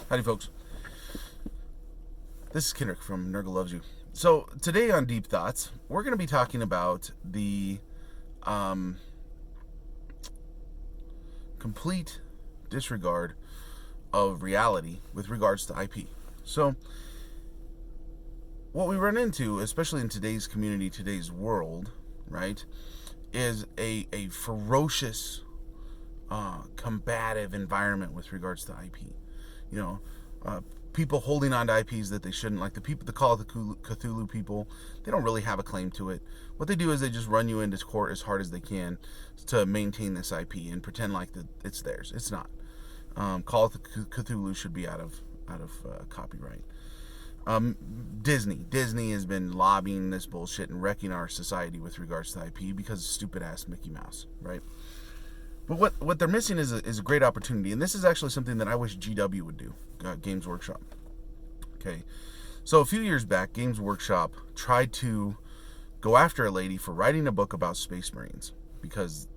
Howdy, folks. This is Kendrick from Nurgle Loves You. So today on Deep Thoughts, we're going to be talking about the complete disregard of reality with regards to IP. So what we run into, especially in today's community, today's world, right, is a ferocious, combative environment with regards to IP. You know, people holding on to IPs that they shouldn't, like the Call of the Cthulhu people. They don't really have a claim to it. What they do is they just run you into court as hard as they can to maintain this IP and pretend like that it's theirs. It's not. Call of the Cthulhu should be out of copyright. Disney has been lobbying this bullshit and wrecking our society with regards to IP because of stupid ass Mickey Mouse, right? But what they're missing is a great opportunity, and this is actually something that I wish GW would do, Games Workshop. Okay, so a few years back, Games Workshop tried to go after a lady for writing a book about Space Marines because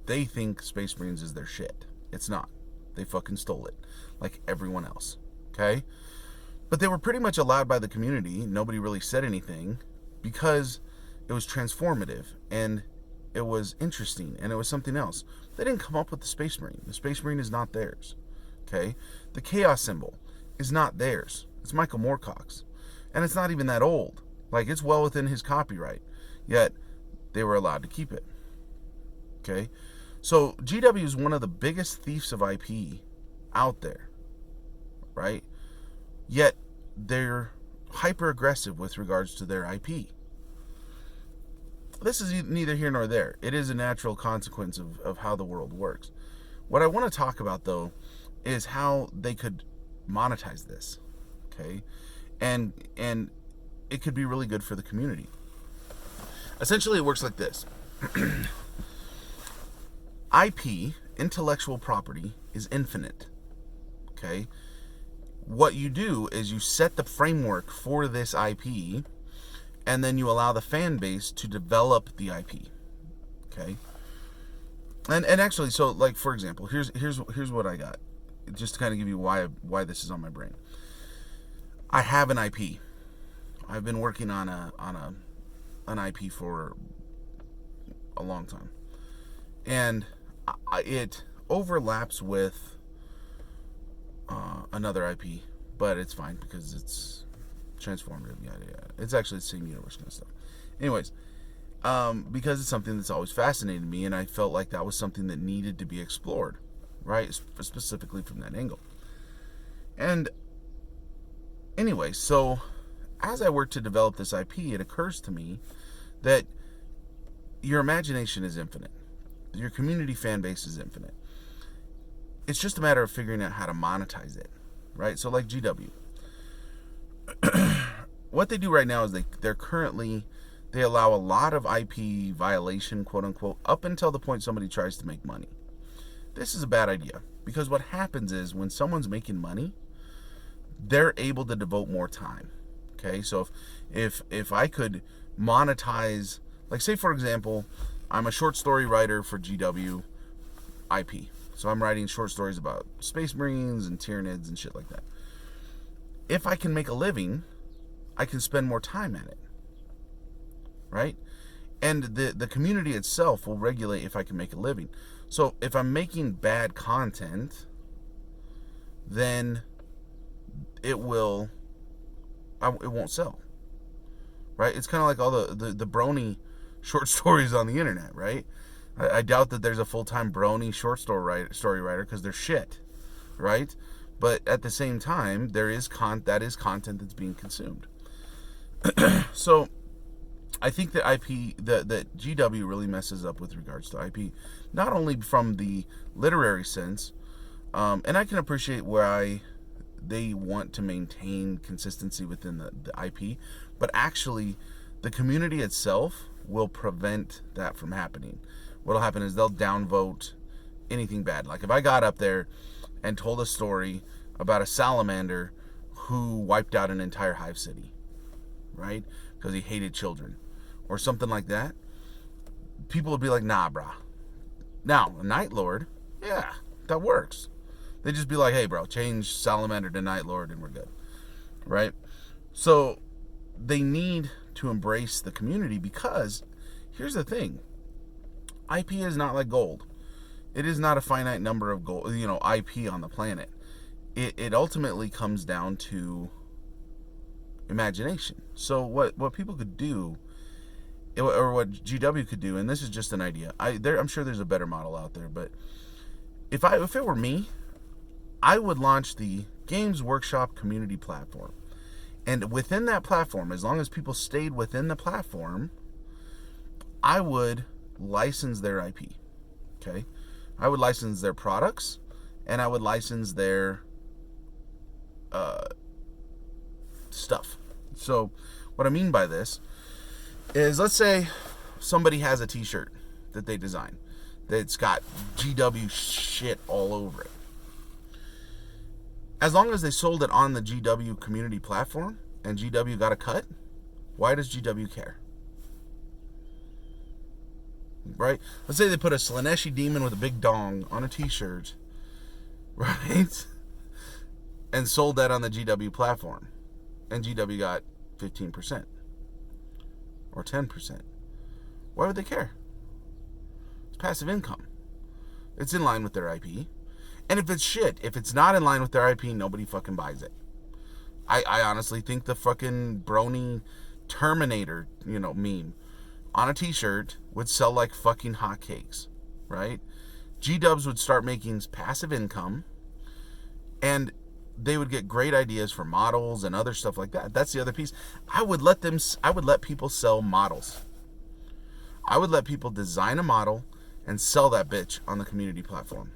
they think Space Marines is their shit. It's not. They fucking stole it, like everyone else. Okay, but they were pretty much allowed by the community. Nobody really said anything because it was transformative and it was interesting, and it was something else. They didn't come up with the Space Marine. The Space Marine is not theirs. Okay? The Chaos symbol is not theirs. It's Michael Moorcock's. And it's not even that old. Like, it's well within his copyright. Yet, they were allowed to keep it. Okay? So, GW is one of the biggest thieves of IP out there. Right? Yet, they're hyper aggressive with regards to their IP. This is neither here nor there. It is a natural consequence of how the world works. What I want to talk about, though, is how they could monetize this, okay? And it could be really good for the community. Essentially, it works like this. IP, intellectual property, is infinite, okay? What you do is you set the framework for this IP, and then you allow the fan base to develop the IP. Okay? And actually, so like for example, here's what I got. Just to kind of give you why this is on my brain. I have an IP. I've been working on an IP for a long time. And it overlaps with another IP, but it's fine because it's transformative, yada yada. It's actually the same universe kind of stuff. Anyways, because it's something that's always fascinated me, and I felt like that was something that needed to be explored, right? Specifically from that angle. And anyway, so as I work to develop this IP, it occurs to me that your imagination is infinite. Your community fan base is infinite. It's just a matter of figuring out how to monetize it, right? So like GW. What they do right now is they allow a lot of IP violation, quote unquote, up until the point somebody tries to make money. This is a bad idea because what happens is when someone's making money, they're able to devote more time. Okay, so if I could monetize, like say for example, I'm a short story writer for GW IP, so I'm writing short stories about Space Marines and Tyranids and shit like that. If I can make a living, I can spend more time at it, right? And the community itself will regulate if I can make a living. So if I'm making bad content, then it won't sell, right? It's kind of like all the brony short stories on the internet, right? I doubt that there's a full-time brony short story writer because they're shit, right? But at the same time, that is content that's being consumed. So I think that that GW really messes up with regards to IP, not only from the literary sense, and I can appreciate why they want to maintain consistency within the IP, but actually the community itself will prevent that from happening. What'll happen is they'll downvote anything bad. Like if I got up there and told a story about a salamander who wiped out an entire hive city, right? Because he hated children or something like that, people would be like, nah, brah. Now, a Night Lord, yeah, that works. They'd just be like, hey, bro, change Salamander to Night Lord and we're good, right? So they need to embrace the community because here's the thing. IP is not like gold. It is not a finite number of gold, IP on the planet. It ultimately comes down to imagination. So what people could do, or what GW could do, and this is just an idea. I'm sure there's a better model out there, but if it were me, I would launch the Games Workshop community platform. And within that platform, as long as people stayed within the platform, I would license their IP. Okay? I would license their products, and I would license their stuff. So what I mean by this is, let's say somebody has a t-shirt that they design that's got GW shit all over it. As long as they sold it on the GW community platform and GW got a cut, why does GW care? Right? Let's say they put a Slaneshi demon with a big dong on a t-shirt, right? And sold that on the GW platform. And GW got 15% or 10%. Why would they care? It's passive income. It's in line with their IP. And if it's shit, if it's not in line with their IP, nobody fucking buys it. I honestly think the fucking Brony Terminator, meme on a t-shirt would sell like fucking hotcakes, right? G-dubs would start making passive income, and they would get great ideas for models and other stuff like that. That's the other piece. I would let people sell models. I would let people design a model and sell that bitch on the community platform.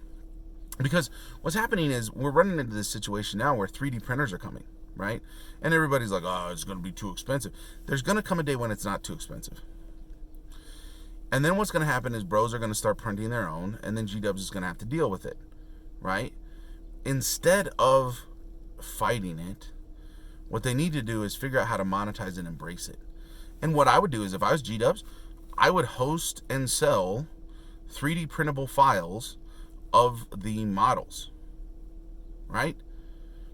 Because what's happening is we're running into this situation now where 3D printers are coming, right? And everybody's like, oh, it's going to be too expensive. There's going to come a day when it's not too expensive. And then what's going to happen is bros are going to start printing their own, and then G-dubs is going to have to deal with it, right? Instead of fighting it, what they need to do is figure out how to monetize and embrace it. And what I would do is, if I was G-dubs, I would host and sell 3D printable files of the models, right?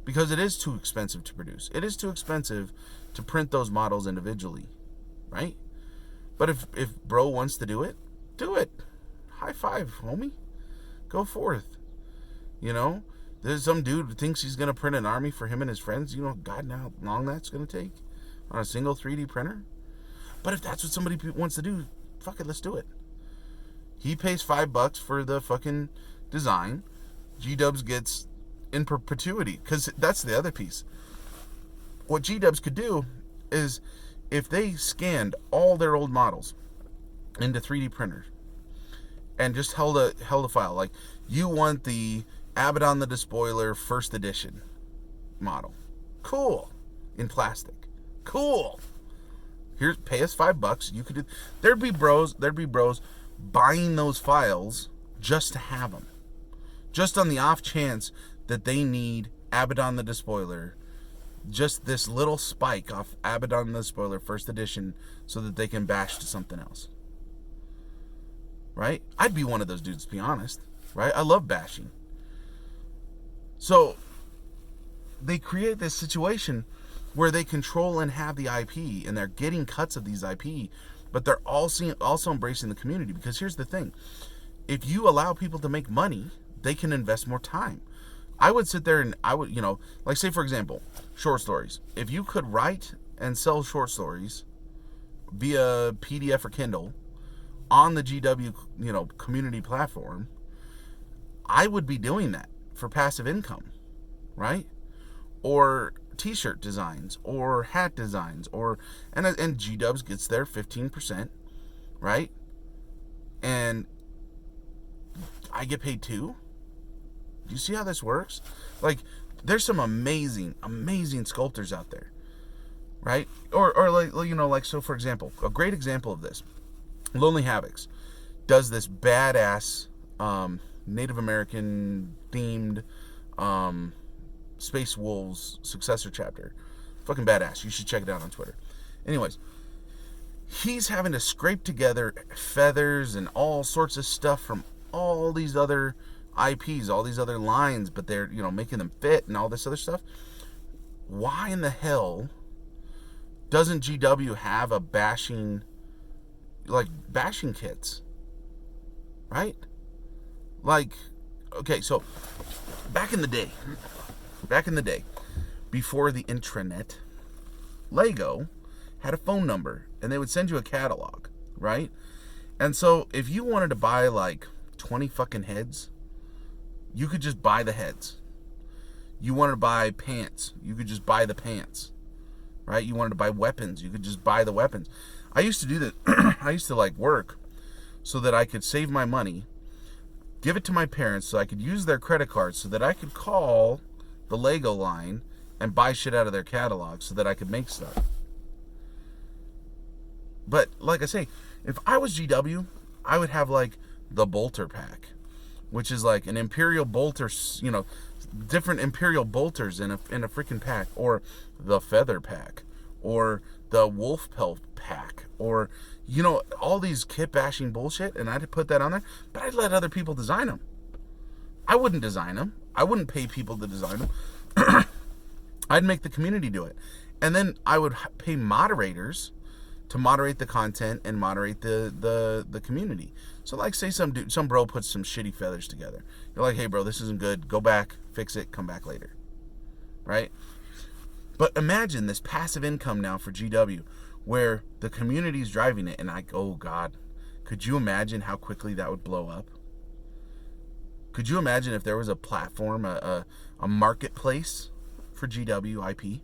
Because it is too expensive to produce. It is too expensive to print those models individually, right? But if bro wants to do it, do it. High five, homie. Go forth. There's some dude who thinks he's going to print an army for him and his friends. God knows how long that's going to take on a single 3D printer. But if that's what somebody wants to do, fuck it, let's do it. He pays $5 for the fucking design. G-dubs gets in perpetuity, because that's the other piece. What G-dubs could do is, if they scanned all their old models into 3D printers and just held a file, like, you want the Abaddon the Despoiler first edition model, cool, in plastic, cool. Here's, pay us $5. You could do. There'd be bros buying those files just to have them, just on the off chance that they need Abaddon the Despoiler, just this little spike off Abaddon the Despoiler first edition, so that they can bash to something else, right? I'd be one of those dudes, to be honest, right? I love bashing. So they create this situation where they control and have the IP, and they're getting cuts of these IP, but they're also embracing the community. Because here's the thing. If you allow people to make money, they can invest more time. I would sit there and I would, like, say, for example, short stories. If you could write and sell short stories via PDF or Kindle on the GW, community platform, I would be doing that for passive income, right? Or t-shirt designs, or hat designs, and G-dubs gets their 15%, right? And I get paid too. Do you see how this works? Like, there's some amazing sculptors out there, right? Or like, so for example, a great example of this, Lonely Havocs does this badass Native American themed Space Wolves successor chapter. Fucking badass. You should check it out on Twitter. Anyways, he's having to scrape together feathers and all sorts of stuff from all these other IPs, all these other lines, but they're, making them fit and all this other stuff. Why in the hell doesn't GW have a bashing kits? Right? Like, okay, so back in the day, before the intranet, Lego had a phone number and they would send you a catalog, right? And so if you wanted to buy like 20 fucking heads, you could just buy the heads. You wanted to buy pants, you could just buy the pants, right? You wanted to buy weapons, you could just buy the weapons. I used to do that. I used to like work so that I could save my money, give it to my parents so I could use their credit cards so that I could call the Lego line and buy shit out of their catalog so that I could make stuff. But like I say, if I was GW, I would have like the bolter pack, which is like an Imperial bolter, different Imperial bolters in a freaking pack, or the feather pack, or the wolf pelt pack, or all these kit bashing bullshit, and I'd put that on there, but I'd let other people design them. I wouldn't design them. I wouldn't pay people to design them. I'd make the community do it. And then I would pay moderators to moderate the content and moderate the community. So like say some bro puts some shitty feathers together. You're like, hey bro, this isn't good. Go back, fix it, come back later. Right? But imagine this passive income now for GW where the community's driving it, and oh God, could you imagine how quickly that would blow up? Could you imagine if there was a platform, a marketplace for GW IP?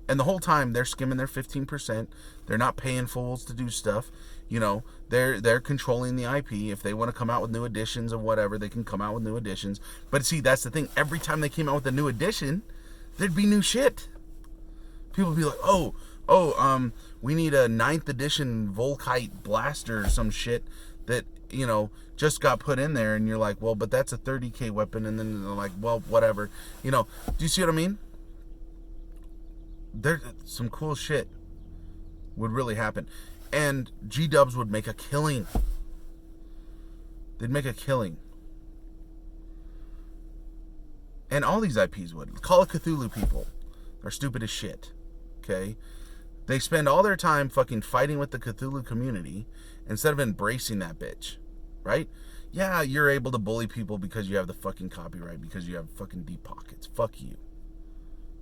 And the whole time they're skimming their 15%. They're not paying fools to do stuff. They're controlling the IP. If they want to come out with new editions or whatever, they can come out with new editions. But see, that's the thing. Every time they came out with a new edition, there'd be new shit. People would be like, we need a 9th edition Volkite blaster or some shit that, just got put in there. And you're like, well, but that's a 30K weapon. And then they're like, well, whatever. Do you see what I mean? There's some cool shit would really happen. And G-dubs would make a killing. They'd make a killing. And all these IPs would. Call of Cthulhu people are stupid as shit. Okay? They spend all their time fucking fighting with the Cthulhu community instead of embracing that bitch. Right? Yeah, you're able to bully people because you have the fucking copyright, because you have fucking deep pockets. Fuck you.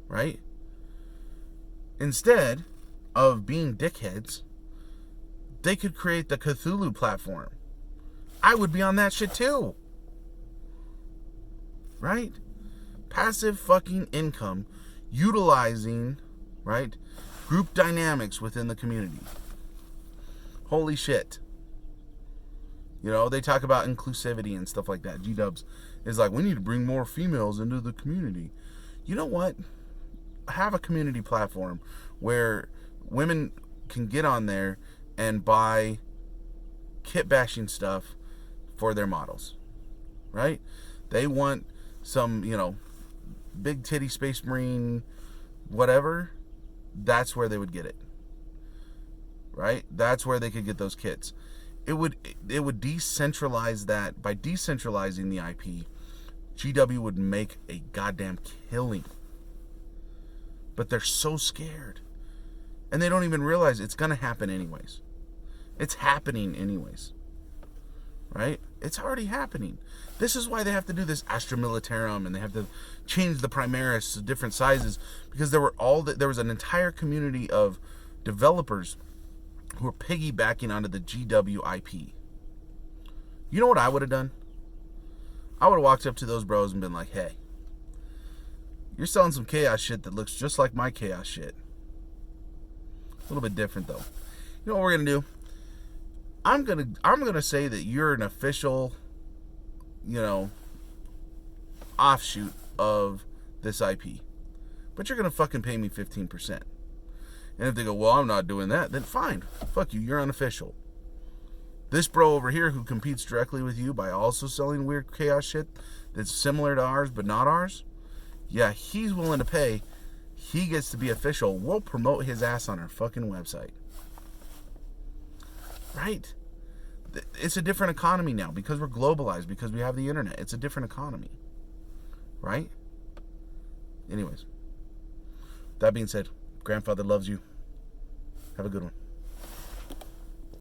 Right? Instead of being dickheads, they could create the Cthulhu platform. I would be on that shit too. Right? Passive fucking income utilizing, right, group dynamics within the community. Holy shit. They talk about inclusivity and stuff like that. G-dubs is like, we need to bring more females into the community. You know what? Have a community platform where women can get on there and buy kit bashing stuff for their models, right? They want some, big titty space marine, whatever. That's where they would get it, right? That's where they could get those kits. It would decentralize that. By decentralizing the IP, GW would make a goddamn killing. But they're so scared. And they don't even realize it's going to happen anyways. It's happening anyways. Right? It's already happening. This is why they have to do this Astra Militarum, and they have to change the Primaris to different sizes, because there was an entire community of developers who were piggybacking onto the GW IP. You know what I would have done? I would have walked up to those bros and been like, hey, you're selling some chaos shit that looks just like my chaos shit. A little bit different though. You know what we're gonna do? I'm gonna say that you're an official, offshoot of this IP. But you're gonna fucking pay me 15%. And if they go, well, I'm not doing that, then fine. Fuck you, you're unofficial. This bro over here who competes directly with you by also selling weird chaos shit that's similar to ours but not ours, yeah, he's willing to pay. He gets to be official. We'll promote his ass on our fucking website. Right? It's a different economy now because we're globalized, because we have the internet. It's a different economy, right? Anyways, that being said, grandfather loves you. Have a good one.